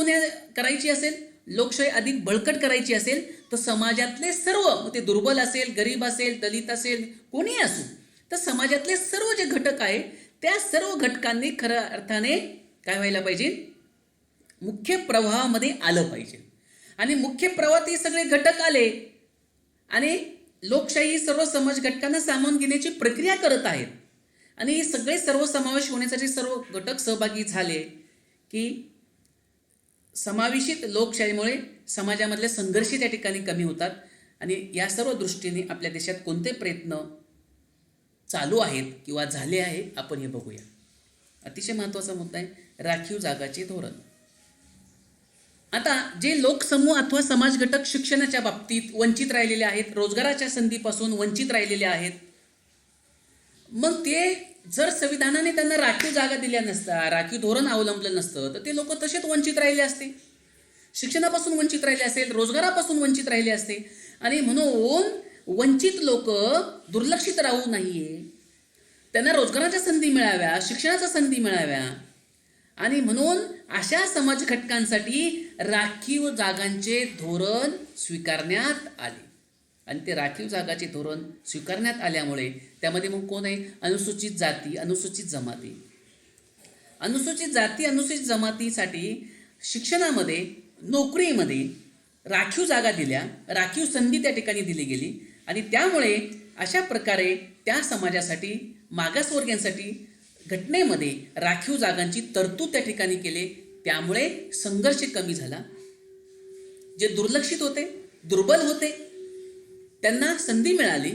करायची असेल, लोकशाही अधिक बळकट करायची असेल, तर समाजातले सर्व, मग ते दुर्बल असेल, गरीब असेल, दलित असेल, कोणी असो, तर समाजातले सर्व जे घटक आहे त्या सर्व घटकांनी खऱ्या अर्थाने काय व्हायला पाहिजे, मुख्य प्रवाहामध्ये आलं पाहिजे. आणि मुख्य प्रवाहात हे सगळे घटक आले आणि लोकशाही सर्व समाज घटकांना सामावून घेण्याची प्रक्रिया करत आहेत आणि हे सगळे सर्वसमावेश होण्यासाठी सर्व घटक सहभागी झाले की समावेशित लोकशाहीमुळे समाजामधले संघर्ष त्या ठिकाणी कमी होतात. आणि या सर्व दृष्टीने आपल्या देशात कोणते प्रयत्न चालू आहेत किंवा झाले आहे आपण हे बघूया. अतिशय महत्त्वाचा मुद्दा आहे, राखीव जागाचे धोरण. आता जे लोकसमूह अथवा समाज घटक शिक्षणाच्या बाबतीत वंचित राहिलेले आहेत, रोजगाराच्या संधीपासून वंचित राहिलेले आहेत, मग ते जर संविधानाने त्यांना राखीव जागा दिल्या नसता, राखीव धोरण अवलंबलं नसतं, तर ते लोक तसेच वंचित राहिले असते, शिक्षणापासून वंचित राहिले असेल, रोजगारापासून वंचित राहिले असते. आणि म्हणून वंचित लोक दुर्लक्षित राहू नये, त्यांना रोजगाराच्या संधी मिळाव्या, शिक्षणाच्या संधी मिळाव्या. आणि म्हणून अशा समाज घटकांसाठी राखीव जागांचे धोरण स्वीकारण्यात आले. आणि ते राखीव जागाचे धोरण स्वीकारण्यात आल्यामुळे त्यामध्ये मग कोण आहे, अनुसूचित जाती, अनुसूचित जमाती. अनुसूचित जाती, अनुसूचित जमातीसाठी शिक्षणामध्ये, नोकरीमध्ये राखीव जागा दिल्या, राखीव संधी त्या ठिकाणी दिली गेली. आणि त्यामुळे अशा प्रकारे त्या समाजासाठी, मागासवर्गीयांसाठी घटनेमध्ये राखीव जागांची तरतूद त्या ठिकाणी केले. त्यामुळे संघर्ष कमी झाला. जे दुर्लक्षित होते, दुर्बल होते, त्यांना संधी मिळाली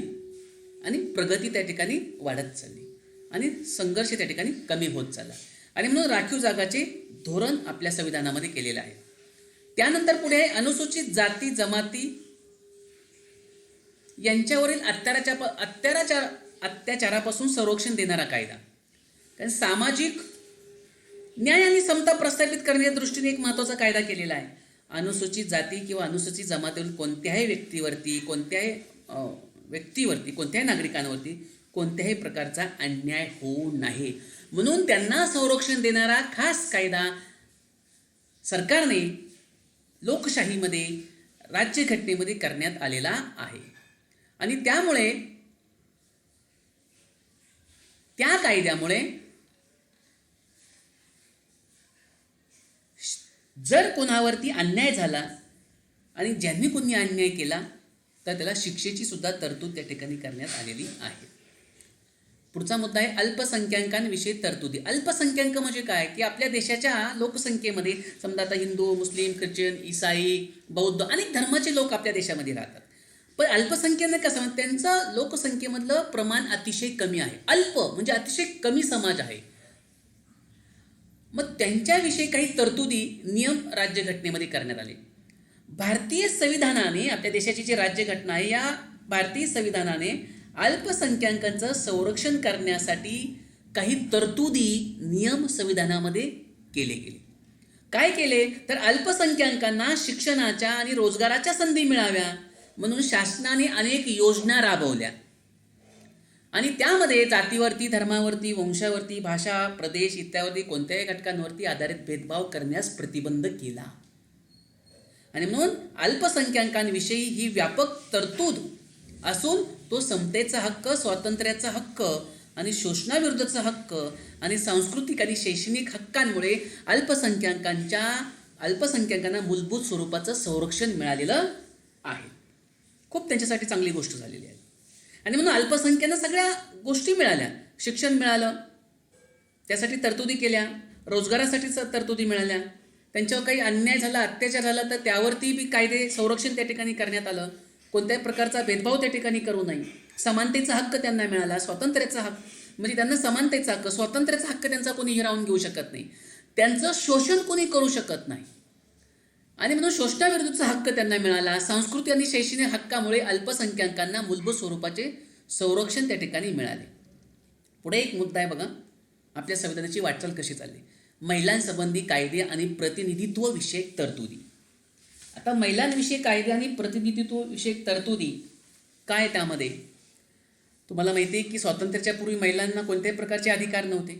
आणि प्रगती त्या ठिकाणी वाढत चालली आणि संघर्ष त्या ठिकाणी कमी होत चालला. आणि म्हणून राखीव जागाचे धोरण आपल्या संविधानामध्ये केलेलं आहे. त्यानंतर पुढे आहे अनुसूचित जाती जमाती यांच्यावरील अत्याचारापासून संरक्षण देणारा कायदा. कारण सामाजिक न्याय आणि समता प्रस्थापित करण्याच्या दृष्टीने एक महत्त्वाचा कायदा केलेला आहे. अनुसूचित जाती किंवा अनुसूचित जमातीवरील कोणत्याही व्यक्तीवरती, कोणत्याही नागरिकांवरती कोणत्याही प्रकारचा अन्याय होऊ नये म्हणून त्यांना संरक्षण देणारा खास कायदा सरकारने लोकशाहीमध्ये, राज्यघटनेमध्ये करण्यात आलेला आहे. आणि त्यामुळे त्या कायद्यामुळे जर कोणावरती अन्याय झाला आणि ज्यांनी कोणी अन्याय केला तर त्याला शिक्षेची सुद्धा तरतूद त्या ठिकाणी करण्यात आलेली आहे. पुढचा मुद्दा आहे अल्पसंख्याकांविषयी तरतुदी. अल्पसंख्याक म्हणजे काय की आपल्या देशाच्या लोकसंख्येमध्ये समजा आता हिंदू, मुस्लिम, ख्रिश्चन, ईसाई, बौद्ध अनेक धर्माचे लोक आपल्या देशामध्ये राहतात. पण अल्पसंख्याने कसं, त्यांचं लोकसंख्येमधलं प्रमाण अतिशय कमी आहे. अल्प म्हणजे अतिशय कमी समाज आहे. मग त्यांच्याविषयी काही तरतुदी, नियम राज्यघटनेमध्ये करण्यात आले. भारतीय संविधानाने, आपल्या देशाची जी राज्यघटना आहे, या भारतीय संविधानाने अल्पसंख्याकांचं संरक्षण करण्यासाठी काही तरतुदी, नियम संविधानामध्ये केले गेले. काय केले तर अल्पसंख्याकांना शिक्षणाच्या आणि रोजगाराच्या संधी मिळाव्या म्हणून शासनाने अनेक योजना राबवल्या. आणि त्यामध्ये जातीवरती, धर्मावरती, वंशावरती, भाषा, प्रदेश इत्यादी कोणत्याही घटकांवरती आधारित भेदभाव करण्यास प्रतिबंध केला. आणि म्हणून अल्पसंख्याकांविषयी ही व्यापक तरतूद असून तो समतेचा हक्क, स्वातंत्र्याचा हक्क आणि शोषणाविरुद्धचा हक्क आणि सांस्कृतिक आणि शैक्षणिक हक्कांमुळे अल्पसंख्याकांना मूलभूत स्वरूपाचं संरक्षण मिळालेलं आहे. खूप त्यांच्यासाठी चांगली गोष्ट झालेली आहे. आणि म्हणून अल्पसंख्यांना सगळ्या गोष्टी मिळाल्या. शिक्षण मिळालं, त्यासाठी तरतुदी केल्या, रोजगारासाठी तरतुदी मिळाल्या, त्यांच्यावर काही अन्याय झाला, अत्याचार झाला तर त्यावरती बी कायदे, संरक्षण त्या ठिकाणी करण्यात आलं. कोणत्याही प्रकारचा भेदभाव त्या ठिकाणी करू नये. समानतेचा हक्क त्यांना मिळाला, स्वातंत्र्याचा हक्क म्हणजे त्यांना समानतेचा हक्क, स्वातंत्र्याचा हक्क त्यांचा कोणी हिरावून घेऊ शकत नाही, त्यांचं शोषण कोणी करू शकत नाही. आणि म्हणून शोषणाविरुद्धचा हक्क त्यांना मिळाला. सांस्कृतिक आणि शैक्षणिक हक्कामुळे अल्पसंख्याकांना मूलभूत स्वरूपाचे संरक्षण त्या ठिकाणी मिळाले. पुढे एक मुद्दा आहे बघा, आपल्या संविधानाची वाटचाल कशी चालली. महिलांसंबंधी कायदे आणि प्रतिनिधित्व विषयक तरतुदी. आता महिलांविषयी कायदे आणि प्रतिनिधित्व विषयक तरतुदी काय त्यामध्ये? तुम्हाला माहिती आहे की स्वातंत्र्याच्या पूर्वी महिलांना कोणत्याही प्रकारचे अधिकार नव्हते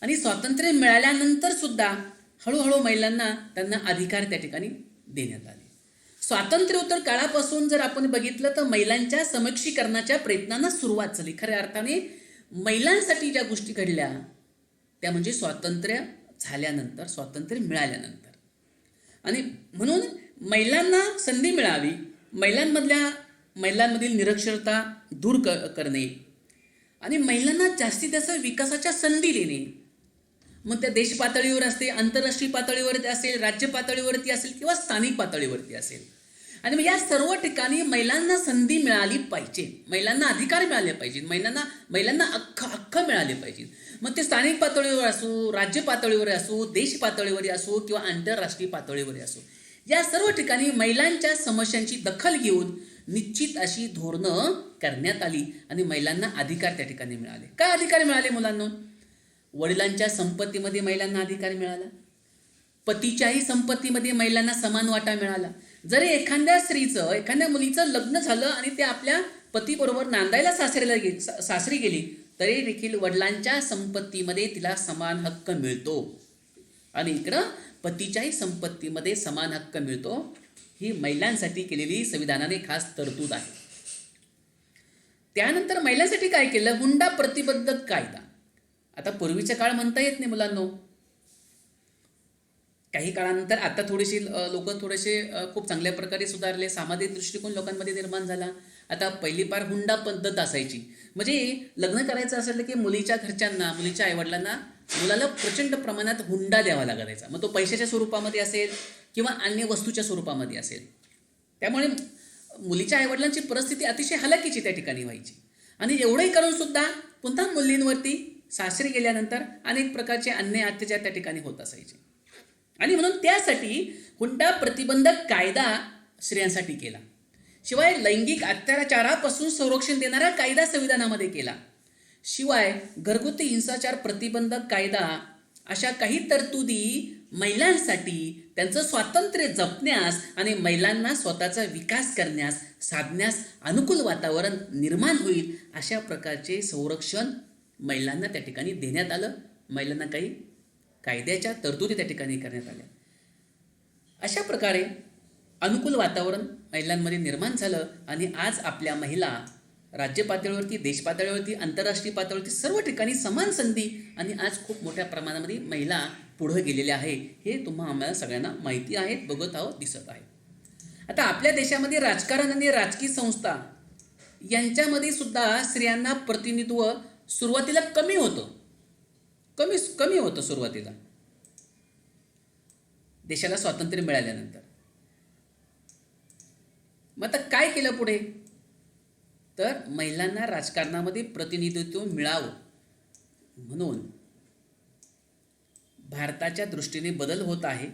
आणि स्वातंत्र्य मिळाल्यानंतर सुद्धा हळूहळू महिलांना त्यांना अधिकार त्या ठिकाणी देण्यात आले. स्वातंत्र्योत्तर काळापासून जर आपण बघितलं तर महिलांच्या सक्षमीकरणाच्या प्रयत्नांना सुरुवात झाली. खऱ्या अर्थाने महिलांसाठी ज्या गोष्टी घडल्या त्या म्हणजे स्वातंत्र्य झाल्यानंतर, स्वातंत्र्य मिळाल्यानंतर. आणि म्हणून महिलांना संधी मिळावी, महिलांमधील निरक्षरता दूर करणे आणि महिलांना जास्तीत जास्त विकासाच्या संधी देणे. मग त्या देश पातळीवर असते, आंतरराष्ट्रीय पातळीवरती असेल, राज्य पातळीवरती असेल किंवा स्थानिक पातळीवरती असेल. आणि मग या सर्व ठिकाणी महिलांना संधी मिळाली पाहिजे, महिलांना अधिकार मिळाले पाहिजे, महिलांना हक्क मिळाले पाहिजे. मग ते स्थानिक पातळीवर असो, राज्य पातळीवर असो, देश पातळीवर असो किंवा आंतरराष्ट्रीय पातळीवर असो, या सर्व ठिकाणी महिलांच्या समस्यांची दखल घेऊन निश्चित अशी धोरणं करण्यात आली आणि महिलांना अधिकार त्या ठिकाणी मिळाले. काय अधिकार मिळाले मुलांना? वडिलांच्या संपत्तीमध्ये महिलांना अधिकार मिळाला, पतीच्याही संपत्तीमध्ये महिलांना समान वाटा मिळाला. जरी एखाद्या मुलीचं लग्न झालं आणि ते आपल्या पतीबरोबर नांदायला सासरी गेली तरी देखील वडिलांच्या संपत्तीमध्ये तिला समान हक्क मिळतो आणि इकडं पतीच्याही संपत्तीमध्ये समान हक्क मिळतो. ही महिलांसाठी केलेली संविधानाने खास तरतूद आहे. त्यानंतर महिलांसाठी काय केलं? हुंडा प्रतिबंधक कायदा. आता पूर्वीचा काळ म्हणता येत नाही मुलांनो, काही काळानंतर आता लोक थोडेसे खूप चांगल्या प्रकारे सुधारले, सामाजिक दृष्टिकोन लोकांमध्ये निर्माण झाला. आता पहिली पार हुंडा पद्धत असायची, म्हणजे लग्न करायचं असेल की मुलीच्या घरच्यांना, मुलीच्या आईवडिलांना मुलाला प्रचंड प्रमाणात हुंडा द्यावा लागायचा. मग तो पैशाच्या स्वरूपामध्ये असेल किंवा अन्य वस्तूच्या स्वरूपामध्ये असेल. त्यामुळे मुलीच्या आईवडिलांची परिस्थिती अतिशय हलाखीची त्या ठिकाणी व्हायची. आणि एवढंही करून सुद्धा पुन्हा मुलींवरती सासरी गेल्यानंतर अनेक प्रकारचे अन्याय अत्याचार त्या ठिकाणी होत असायचे. आणि म्हणून त्यासाठी हुंडा प्रतिबंधक कायदा स्त्रियांसाठी केला. शिवाय लैंगिक अत्याचारापासून संरक्षण देणारा कायदा संविधानामध्ये केला. शिवाय घरगुती हिंसाचार प्रतिबंधक कायदा, अशा काही तरतुदी महिलांसाठी त्यांचं स्वातंत्र्य जपण्यास आणि महिलांना स्वतःचा विकास करण्यास, साधण्यास अनुकूल वातावरण निर्माण होईल अशा प्रकारचे संरक्षण महिलांना त्या ठिकाणी देण्यात आलं. महिलांना काही कायद्याच्या तरतुदी त्या ठिकाणी करण्यात आल्या. अशा प्रकारे अनुकूल वातावरण महिलांमध्ये निर्माण झालं आणि आज आपल्या महिला राज्य पातळीवरती, देश पातळीवरती, आंतरराष्ट्रीय पातळीवरती सर्व ठिकाणी समान संधी आणि आज खूप मोठ्या प्रमाणामध्ये महिला पुढे गेलेल्या आहे. हे आम्हाला सगळ्यांना माहिती आहे, बघत आहोत, दिसत आहे. आता आपल्या देशामध्ये राजकारण आणि राजकीय संस्था यांच्यामध्ये सुद्धा स्त्रियांना प्रतिनिधित्व सुरुवातीला कमी होतं सुरुवातीला, देशाला स्वातंत्र्य मिळाल्यानंतर. मग आता काय केलं पुढे? तर महिलांना राजकारणामध्ये प्रतिनिधित्व मिळावं म्हणून भारताच्या दृष्टीने बदल होत आहे.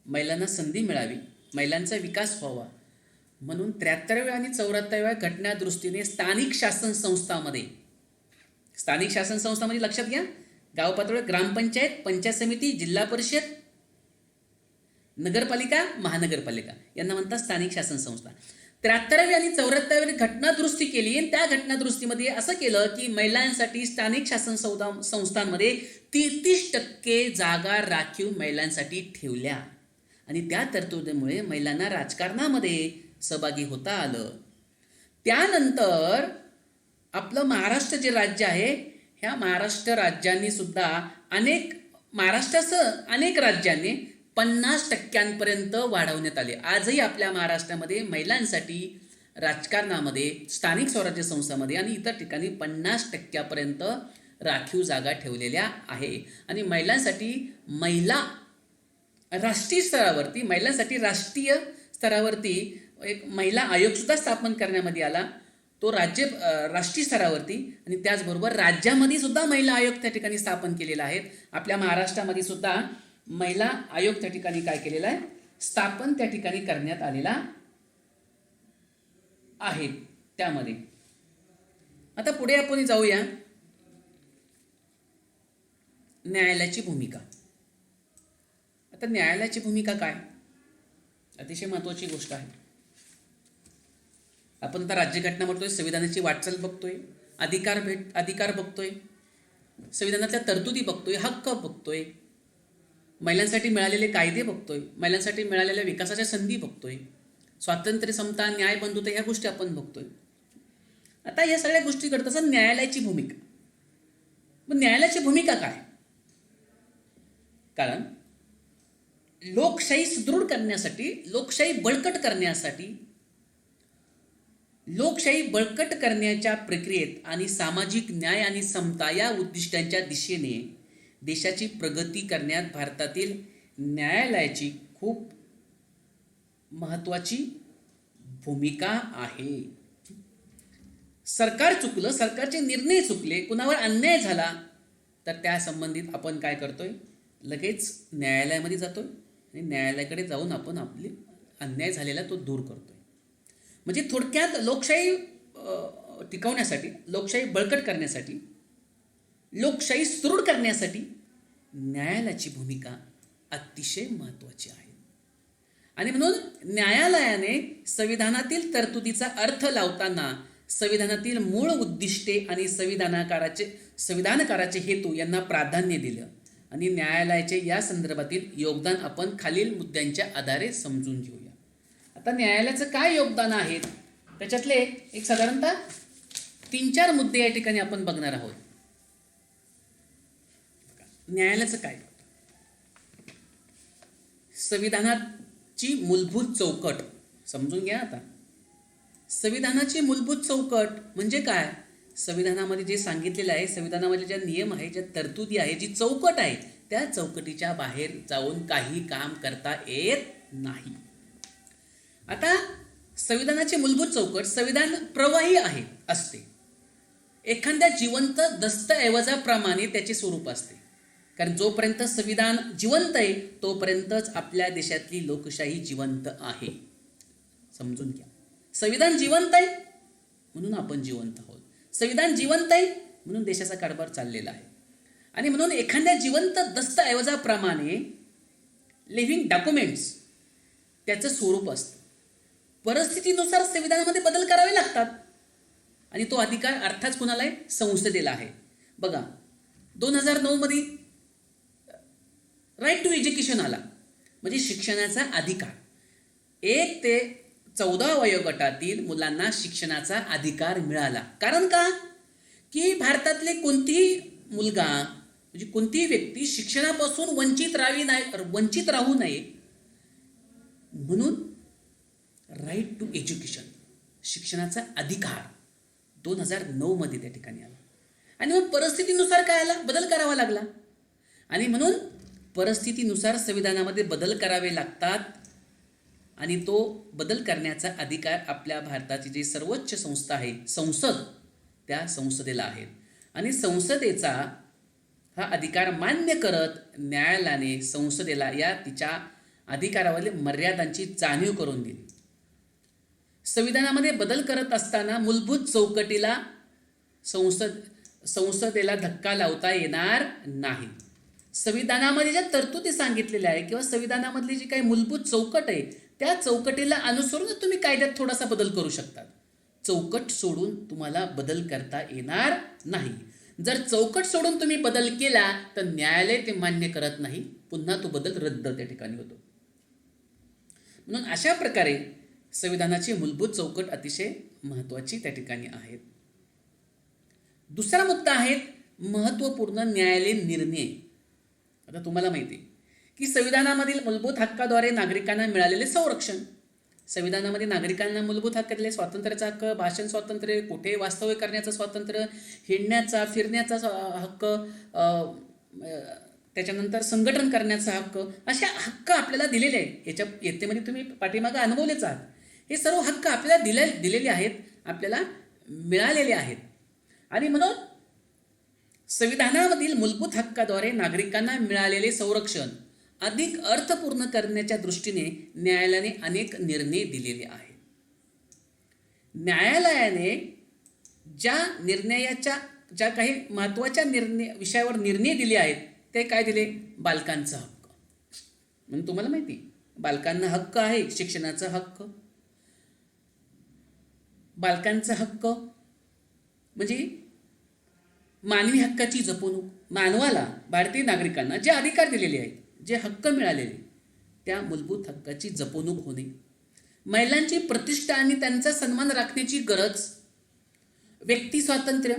महिलांना संधी मिळावी, महिलांचा विकास व्हावा म्हणून 73व्या आणि 74व्या घटना दृष्टीने स्थानिक शासन संस्थांमध्ये लक्षात घ्या, गाव पातळीवर ग्रामपंचायत, पंचायत समिती, जिल्हा परिषद, नगरपालिका, महानगरपालिका यांना म्हणतात स्थानिक शासन संस्था. 73वी आणि 74वी घटनादुरुस्ती केली आणि त्या घटनादुरुस्तीमध्ये असं केलं की महिलांसाठी स्थानिक शासन संस्थांमध्ये 33% जागा राखीव महिलांसाठी ठेवल्या आणि त्या तरतुदीमुळे महिलांना राजकारणामध्ये सहभागी होता आलं. त्यानंतर आपलं महाराष्ट्र जे राज्य आहे, ह्या महाराष्ट्र राज्यांनी सुद्धा महाराष्ट्रासह अनेक राज्यांनी 50% वाढवण्यात आले. आजही आपल्या महाराष्ट्रामध्ये महिलांसाठी राजकारणामध्ये, स्थानिक स्वराज्य संस्थांमध्ये आणि इतर ठिकाणी 50% राखीव जागा ठेवलेल्या आहे. आणि महिलांसाठी राष्ट्रीय स्तरावरती एक महिला आयोग सुद्धा स्थापन करण्यामध्ये आला, तो राष्ट्रीय स्तरावरती. आणि त्याचबरोबर राज्यामध्ये सुद्धा महिला आयोग त्या ठिकाणी स्थापन केलेला आहे. आपल्या महाराष्ट्रामध्ये सुद्धा महिला आयोग त्या ठिकाणी काय केलेला आहे, स्थापन त्या ठिकाणी करण्यात आलेला आहे. त्यामध्ये आता पुढे आपण जाऊया न्यायालयाची भूमिका. आता न्यायालयाची भूमिका काय? अतिशय महत्त्वाची गोष्ट आहे. आपण आता राज्यघटना बघतोय, संविधानाची वाटचाल बघतोय, अधिकार बघतोय, संविधानातल्या तरतुदी बघतोय, हक्क बघतोय, महिलांसाठी मिळालेले कायदे बघतोय, महिलांसाठी मिळालेल्या विकासाच्या संधी बघतोय, स्वातंत्र्य, समता, न्याय, बंधुता ह्या गोष्टी आपण बघतोय. आता या सगळ्या गोष्टी करत असताना न्यायालयाची भूमिका, मग न्यायालयाची भूमिका काय? कारण लोकशाही सुदृढ करण्यासाठी, लोकशाही बळकट करण्याच्या प्रक्रियेत आणि सामाजिक न्याय आणि समता या उद्दिष्टांच्या दिशेने देशाची प्रगती करण्यात भारतातील न्यायालयाची खूप महत्त्वाची भूमिका आहे. सरकार चुकलं, सरकारचे निर्णय चुकले, कुणावर अन्याय झाला तर त्या संबंधित आपण काय करतोय? लगेच न्यायालयामध्ये जातोय आणि न्यायालयाकडे जाऊन आपण आपली अन्याय झालेला तो दूर करतोय. म्हणजे थोडक्यात लोकशाही टिकवण्यासाठी, लोकशाही बळकट करण्यासाठी, लोकशाही सुदृढ करण्यासाठी न्यायालयाची भूमिका अतिशय महत्त्वाची आहे. आणि म्हणून न्यायालयाने संविधानातील तरतुदीचा अर्थ लावताना संविधानातील मूळ उद्दिष्टे आणि संविधानकाराचे हेतू यांना प्राधान्य दिलं. आणि न्यायालयाचे या संदर्भातील योगदान आपण खालील मुद्द्यांच्या आधारे समजून घेऊया. आता न्यायालयाचं काय योगदान आहे त्याच्यातले एक साधारणतः 3-4 मुद्दे या ठिकाणी आपण बघणार आहोत. न्यायालयाचं काय? संविधानाची मूलभूत चौकट समजून घ्या. आता संविधानाची मूलभूत चौकट म्हणजे काय? संविधानामध्ये जे सांगितलेलं आहे, संविधानामध्ये ज्या नियम आहे, ज्या तरतुदी आहे, जी चौकट आहे, त्या चौकटीच्या बाहेर जाऊन काही काम करता येत नाही. आता संविधानाची मूलभूत चौकट संविधान प्रवाही असते. एखाद्या जिवंत दस्तऐवजाप्रमाणे त्याचे स्वरूप असते. कारण जोपर्यंत संविधान जिवंत आहे तोपर्यंतच आपल्या देशातली लोकशाही जिवंत आहे. समजून घ्या. संविधान जिवंत आहे म्हणून आपण जिवंत आहोत. संविधान जिवंत आहे म्हणून देशाचा कारभार चाललेला आहे. आणि म्हणून एखाद्या जिवंत दस्तऐवजाप्रमाणे लिव्हिंग डॉक्युमेंट्स त्याचं स्वरूप असतं. परिस्थितीनुसार संविधानामध्ये बदल करावे लागतात आणि तो अधिकार अर्थात कुणाला आहे? संसदेला आहे. बघा 2009 मध्ये राईट टू एज्युकेशन आला, म्हणजे शिक्षणाचा अधिकार. 1 ते 14 वयोगटातील मुलांना शिक्षणाचा अधिकार मिळाला. कारण का? की भारतातले कोणतीही मुलगा म्हणजे कोणतीही व्यक्ती शिक्षणापासून वंचित राहू नये म्हणून राईट टू एज्युकेशन, शिक्षणाचा अधिकार 2009 मध्ये त्या ठिकाणी आला. आणि मग परिस्थितीनुसार काय आला? बदल करावा लागला. आणि म्हणून परिस्थितीनुसार संविधानामध्ये बदल करावे लागतात आणि तो बदल करण्याचा अधिकार आपल्या भारताची जी सर्वोच्च संस्था आहे संसद, त्या संसदेला आहे. आणि संसदेचा हा अधिकार मान्य करत न्यायालयाने संसदेला या तिच्या अधिकारावरील मर्यादांची जाणीव करून दिली. संविधानामध्ये बदल करत असताना मूलभूत चौकटीला संसदेला धक्का लावता येणार नाही. संविधानामध्ये ज्या तरतुदी सांगितलेल्या आहे किंवा संविधानामधली जी काही मूलभूत चौकट आहे त्या चौकटीला अनुसरून तुम्ही कायद्यात थोडासा बदल करू शकता. चौकट सोडून तुम्हाला बदल करता येणार नाही. जर चौकट सोडून तुम्ही बदल केला तर न्यायालय ते मान्य करत नाही, पुन्हा तो बदल रद्द त्या ठिकाणी होतो. म्हणून अशा प्रकारे संविधानाची मूलभूत चौकट अतिशय महत्त्वाची त्या ठिकाणी आहे. दुसरा मुद्दा आहे महत्त्वपूर्ण न्यायालयीन निर्णय. आता तुम्हाला माहिती आहे की संविधानामधील मूलभूत हक्काद्वारे नागरिकांना मिळालेले संरक्षण. संविधानामध्ये नागरिकांना मूलभूत हक्क दिले. स्वातंत्र्याचा हक्क, भाषण स्वातंत्र्य, कुठे वास्तव्य करण्याचं स्वातंत्र्य, हिंडण्याचा फिरण्याचा हक्क, त्याच्यानंतर संघटन करण्याचा हक्क, अशा हक्क आपल्याला दिलेले आहेत. याच्या येतेमध्ये तुम्ही पाठीमागं अनुभवलेच आहात. हे सर्व हक्क आपल्याला दिलेले आहेत, आपल्याला मिळालेले आहेत. आणि म्हणून संविधानामधील मूलभूत हक्काद्वारे नागरिकांना मिळालेले संरक्षण अधिक अर्थपूर्ण करण्याच्या दृष्टीने न्यायालयाने अनेक निर्णय दिलेले आहेत. न्यायालयाने ज्या काही महत्त्वाच्या विषयावर निर्णय दिले आहेत ते काय दिले? बालकांचा हक्क, म्हणून तुम्हाला माहिती बालकांना हक्क आहे शिक्षणाचा हक्क. बालकांचा हक्क म्हणजे मानवी हक्काची जपणूक. मानवाला, भारतीय नागरिकांना जे अधिकार दिलेले आहेत, जे हक्क मिळालेले, त्या मूलभूत हक्काची जपणूक होणे. महिलांची प्रतिष्ठा आणि त्यांचा सन्मान राखण्याची गरज. व्यक्ती स्वातंत्र्य,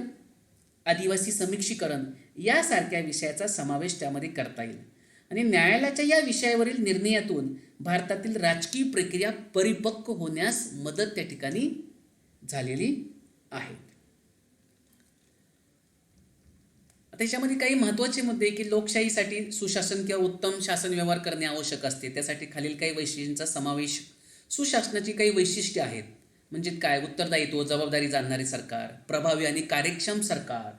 आदिवासी समीक्षीकरण यासारख्या विषयाचा समावेश त्यामध्ये करता येईल. आणि न्यायालयाच्या या विषयावरील निर्णयातून भारतातील राजकीय प्रक्रिया परिपक्व होण्यास मदत त्या ठिकाणी झालेली आहे. त्याच्यामध्ये काही महत्त्वाचे मुद्दे की लोकशाहीसाठी सुशासन किंवा उत्तम शासन व्यवहार करणे आवश्यक असते. त्यासाठी खालील काही वैशिष्ट्यांचा समावेश. सुशासनाची काही वैशिष्ट्ये आहेत. म्हणजे काय? उत्तरदायित्व, जबाबदारी जाणणारे सरकार, प्रभावी आणि कार्यक्षम सरकार,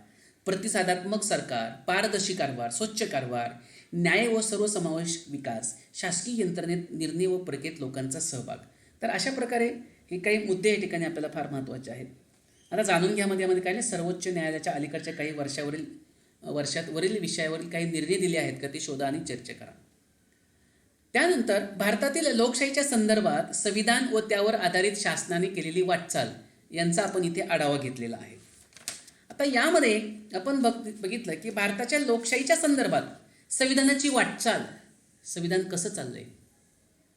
प्रतिसादात्मक सरकार, पारदर्शी कारभार, स्वच्छ कारभार, न्याय व सर्वसमावेश विकास, शासकीय यंत्रणेत निर्णय व प्रक्रियेत लोकांचा सहभाग. तर अशा प्रकारे हे काही मुद्दे या ठिकाणी आपल्याला फार महत्त्वाचे आहेत. आता जाणून घ्या मध्ये काय सर्वोच्च न्यायालयाच्या अलीकडच्या काही वर्षावरील विषयावरील काही निर्णय दिले आहेत का ते शोधा आणि चर्चा करा. त्यानंतर भारतातील लोकशाहीच्या संदर्भात संविधान व त्यावर आधारित शासनाने केलेली वाटचाल यांचा आपण इथे आढावा घेतलेला आहे. आता यामध्ये आपण बघितलं की भारताच्या लोकशाहीच्या संदर्भात संविधानाची वाटचाल, संविधान कसं चाललंय,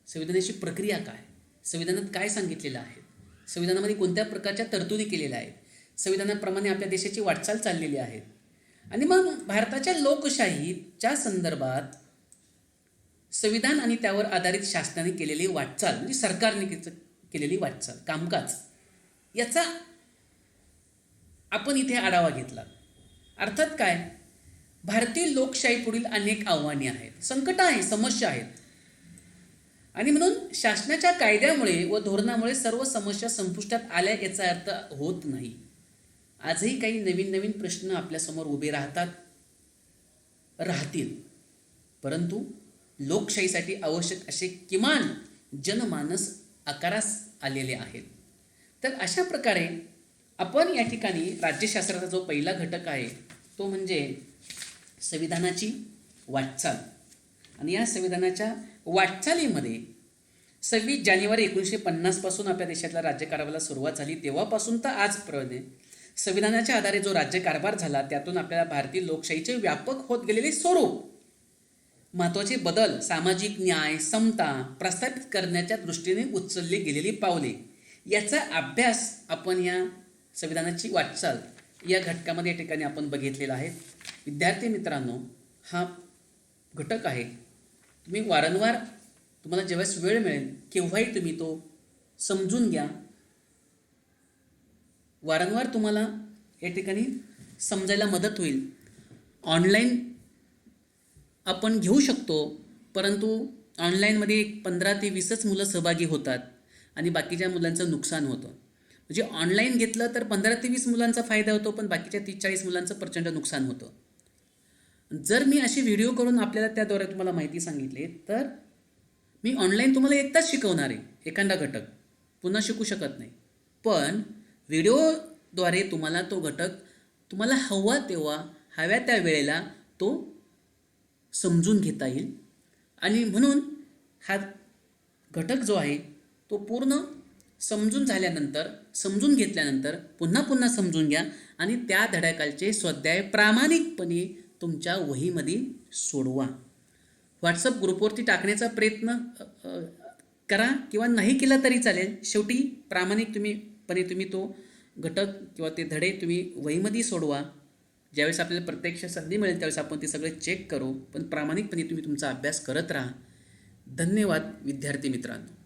संविधानाची प्रक्रिया काय, संविधानात काय सांगितलेलं आहे, संविधानामध्ये कोणत्या प्रकारच्या तरतुदी केलेल्या आहेत, संविधानाप्रमाणे आपल्या देशाची वाटचाल चाललेली आहे. आणि मग भारताच्या लोकशाहीच्या संदर्भात संविधान आणि त्यावर आधारित शासनाने केलेली वाटचाल म्हणजे सरकारने केलेली वाटचाल, कामकाज, याचा आपण इथे आढावा घेतला. अर्थात काय, भारतीय लोकशाही पुढील अनेक आव्हाने आहेत, संकट आहे, समस्या आहेत. आणि म्हणून शासनाच्या कायद्यामुळे व धोरणामुळे सर्व समस्या संपुष्टात आल्या याचा अर्थ होत नाही. आजही काही नवीन प्रश्न आपल्यासमोर उभे राहतील. परंतु लोकशाहीसाठी आवश्यक असे किमान जनमानस आकारास आलेले आहेत. तर अशा प्रकारे आपण या ठिकाणी राज्यशास्त्राचा जो पहिला घटक आहे तो म्हणजे संविधानाची वाटचाल. आणि या संविधानाच्या वाटचालीमध्ये 26 जानेवारी 1950 पासून आपल्या देशातल्या राज्यकारभाराला सुरुवात झाली. तेव्हापासून तर आजपर्यंत संविधानाच्या आधारे जो राज्यकारभार झाला त्यातून आपल्याला भारतीय लोकशाहीचे व्यापक होत गेलेले स्वरूप, महत्त्वाचे बदल, सामाजिक न्याय, समता प्रस्थापित करण्याच्या दृष्टीने उचलली गेलेली पावले याचा अभ्यास आपण या संविधानाची वाटचाल या घटकामध्ये या ठिकाणी आपण बघितलेला आहे. विद्यार्थी मित्रांनो, हा घटक आहे. तुम्ही वारंवार, तुम्हाला जेव्हाच वेळ मिळेल केव्हाही तुम्ही तो समजून घ्या. वारंवार तुम्हाला या ठिकाणी समजायला मदत होईल. ऑनलाईन आपण घेऊ शकतो, परंतु ऑनलाईनमध्ये 15 ते 20च मुलं सहभागी होतात आणि बाकीच्या मुलांचं नुकसान होतं. म्हणजे ऑनलाईन घेतलं तर 15 ते 20 मुलांचा फायदा होतो, पण बाकीच्या 30-40 मुलांचं प्रचंड नुकसान होतं. जर मी असे व्हिडिओ करून आपल्याला त्याद्वारे तुम्हाला माहिती सांगितली तर मी ऑनलाईन तुम्हाला एकदाच शिकवणार आहे एखादा घटक, पुन्हा शिकू शकत नाही. पण व्हिडिओद्वारे तुम्हाला तो घटक तुम्हाला हवा तेव्हा, हव्या त्या वेळेला तो समजून घेता येईल. आणि म्हणून हा घटक जो आहे तो पूर्ण समजून घेतल्यानंतर पुन्हा समजून घ्या आणि त्या धड्याकालचे स्वाध्याय प्रामाणिकपणे तुमच्या वहीमध्ये सोडवा. व्हॉट्सअप ग्रुपवरती टाकण्याचा प्रयत्न करा किंवा नाही केला तरी चालेल. शेवटी प्रामाणिकपणे तुम्ही तो घटक किंवा ते धडे तुम्ही वहीमध्ये सोडवा. ज्यावेळेस आपल्याला प्रत्यक्ष संधी मिळेल त्यावेळेस आपण ते सगळे चेक करू, पण प्रामाणिकपणे तुम्ही तुमचा अभ्यास करत राहा. धन्यवाद विद्यार्थी मित्रांनो.